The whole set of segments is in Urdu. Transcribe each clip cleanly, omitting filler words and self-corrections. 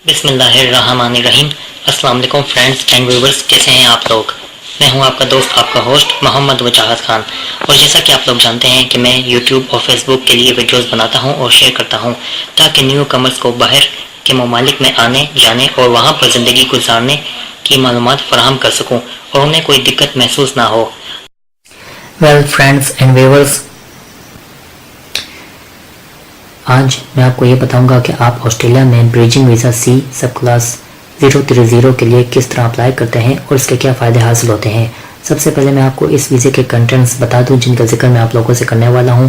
بسم اللہ الرحمن الرحیم۔ السلام علیکم فرینڈز اینڈ ویورز، کیسے ہیں آپ لوگ؟ میں ہوں آپ کا دوست، آپ کا ہوسٹ محمد وجاہت خان، اور جیسا کہ آپ لوگ جانتے ہیں کہ میں یوٹیوب اور فیس بک کے لیے ویڈیوز بناتا ہوں اور شیئر کرتا ہوں تاکہ نیو کمرز کو باہر کے ممالک میں آنے جانے اور وہاں پر زندگی گزارنے کی معلومات فراہم کر سکوں اور انہیں کوئی دقت محسوس نہ ہو۔ فرینڈز اینڈ ویورز، آج میں آپ کو یہ بتاؤں گا کہ آپ آسٹریلیا میں بریجنگ ویزا سی سب کلاس 030 کے لیے کس طرح اپلائی کرتے ہیں اور اس کے کیا فائدے حاصل ہوتے ہیں۔ سب سے پہلے میں آپ کو اس ویزے کے کنٹینٹس بتا دوں جن کا ذکر میں آپ لوگوں سے کرنے والا ہوں: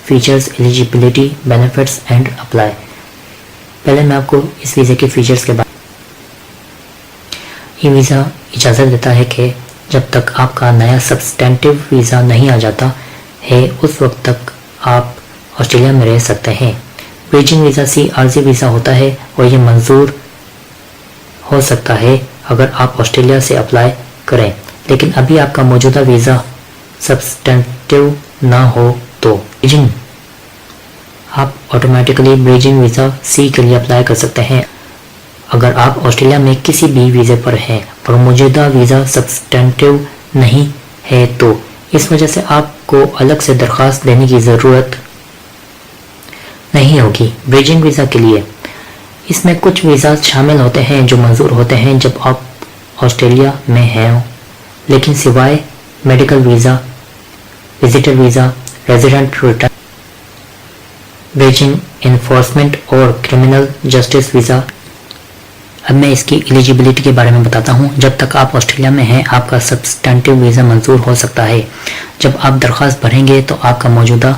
features, eligibility, benefits and apply. پہلے میں آپ کو اس ویزے کے فیچرز کے بارے یہ ویزا اجازت دیتا ہے کہ جب تک آپ کا نیا سبسٹینٹیو ویزا نہیں آ جاتا ہے اس وقت تک آپ آسٹریلیا میں رہ سکتے ہیں۔ بریجنگ ویزا سی عارضی ویزا ہوتا ہے اور یہ منظور ہو سکتا ہے اگر آپ آسٹریلیا سے اپلائی کریں، لیکن ابھی آپ کا موجودہ ویزا سبسٹینٹیو نہ ہو تو آپ آٹومیٹکلی بریجنگ ویزا سی کے لیے اپلائی کر سکتے ہیں اگر آپ آسٹریلیا میں کسی بھی ویزے پر ہیں اور موجودہ ویزا سبسٹینٹیو نہیں ہے تو اس وجہ سے آپ کو الگ سے درخواست دینے کی ضرورت نہیں ہوگی۔ بریجنگ ویزا کے لیے اس میں کچھ ویزاز شامل ہوتے ہیں جو منظور ہوتے ہیں جب آپ آسٹریلیا میں ہیں، لیکن سوائے medical visa, visitor visa, resident return, bridging enforcement اور کرمنل جسٹس ویزا۔ اب میں اس کی ایلیجیبلٹی کے بارے میں بتاتا ہوں۔ جب تک آپ آسٹریلیا میں ہیں آپ کا سبسٹینٹیو ویزا منظور ہو سکتا ہے۔ جب آپ درخواست بھریں گے تو آپ کا موجودہ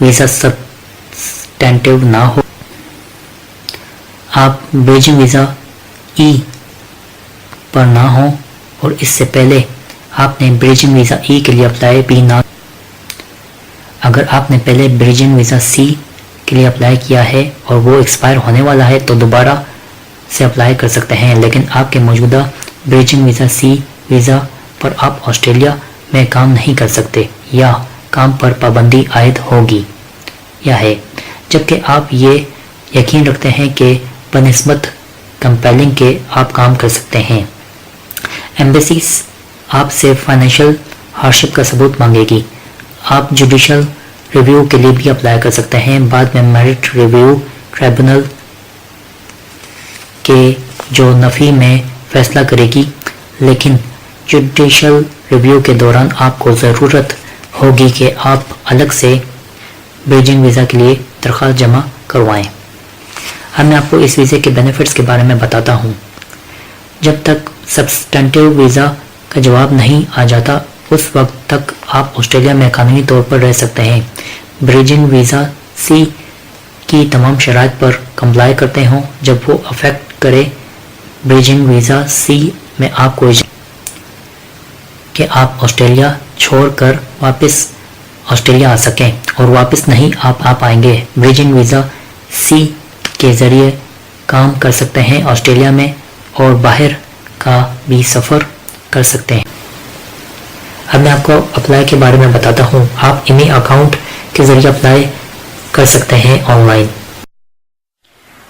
ویزا سبسٹینٹیو نہ ہو، آپ بریجنگ ویزا ای پر نہ ہو اور اس سے پہلے آپ نے بریجنگ ویزا ای کے لیے اپلائی بھی نہ، اگر آپ نے پہلے بریجنگ ویزا سی کے لیے اپلائی کیا ہے اور وہ ایکسپائر ہونے والا ہے تو دوبارہ سے اپلائی کر سکتے ہیں، لیکن آپ کے موجودہ بریجنگ ویزا سی ویزا پر آپ آسٹریلیا میں کام نہیں کر سکتے یا کام پر پابندی عائد ہوگی یا ہے، جبکہ آپ یہ یقین رکھتے ہیں کہ بنسبت کمپیلنگ کے آپ کام کر سکتے ہیں۔ ایمبیسیز آپ سے فائنینشیل ہارڈشپ کا ثبوت مانگے گی۔ آپ جوڈیشل ریویو کے لیے بھی اپلائی کر سکتے ہیں، بعد میں میرٹ ریویو ٹرائبونل کے جو نفی میں فیصلہ کرے گی، لیکن جوڈیشل ریویو کے دوران آپ کو ضرورت ہوگی کہ آپ الگ سے بریجنگ ویزا کے لیے درخواست جمع کروائیں۔ اب میں آپ کو اس ویزے کے بینیفٹس کے بارے میں بتاتا ہوں۔ جب تک سبسٹینٹیو ویزا کا جواب نہیں آ جاتا اس وقت تک آپ آسٹریلیا میں قانونی طور پر رہ سکتے ہیں۔ بریجنگ ویزا سی کی تمام شرائط پر کمپلائی کرتے ہوں جب وہ افیکٹ کرے۔ بریجنگ ویزا سی میں آپ کو کہ آپ آسٹریلیا چھوڑ کر واپس آسٹریلیا آ سکیں اور واپس نہیں آ پائیں گے۔ بریجنگ ویزا سی کے ذریعے کام کر سکتے ہیں آسٹریلیا میں اور باہر کا بھی سفر کر سکتے ہیں۔ اب میں آپ کو اپلائی کے بارے میں بتاتا ہوں۔ آپ ایمی اکاؤنٹ کے ذریعے اپلائی کر سکتے ہیں آن لائن۔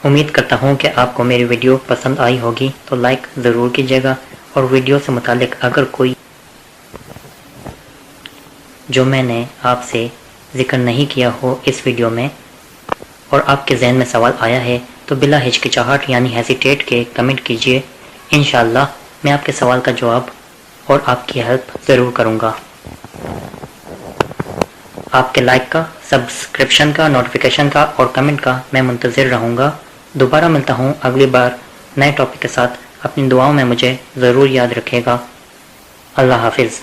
امید کرتا ہوں کہ آپ کو میری ویڈیو پسند آئی ہوگی، تو لائک ضرور کیجیے گا، اور ویڈیو سے متعلق اگر کوئی جو میں نے آپ سے ذکر نہیں کیا ہو اس ویڈیو میں اور آپ کے ذہن میں سوال آیا ہے تو بلا ہچکچاہٹ یعنی ہیزیٹیٹ کے کمنٹ کیجئے۔ انشاءاللہ میں آپ کے سوال کا جواب اور آپ کی ہیلپ ضرور کروں گا۔ آپ کے لائک کا، سبسکرپشن کا، نوٹیفیکیشن کا اور کمنٹ کا میں منتظر رہوں گا۔ دوبارہ ملتا ہوں اگلی بار نئے ٹاپک کے ساتھ۔ اپنی دعاؤں میں مجھے ضرور یاد رکھے گا۔ اللہ حافظ۔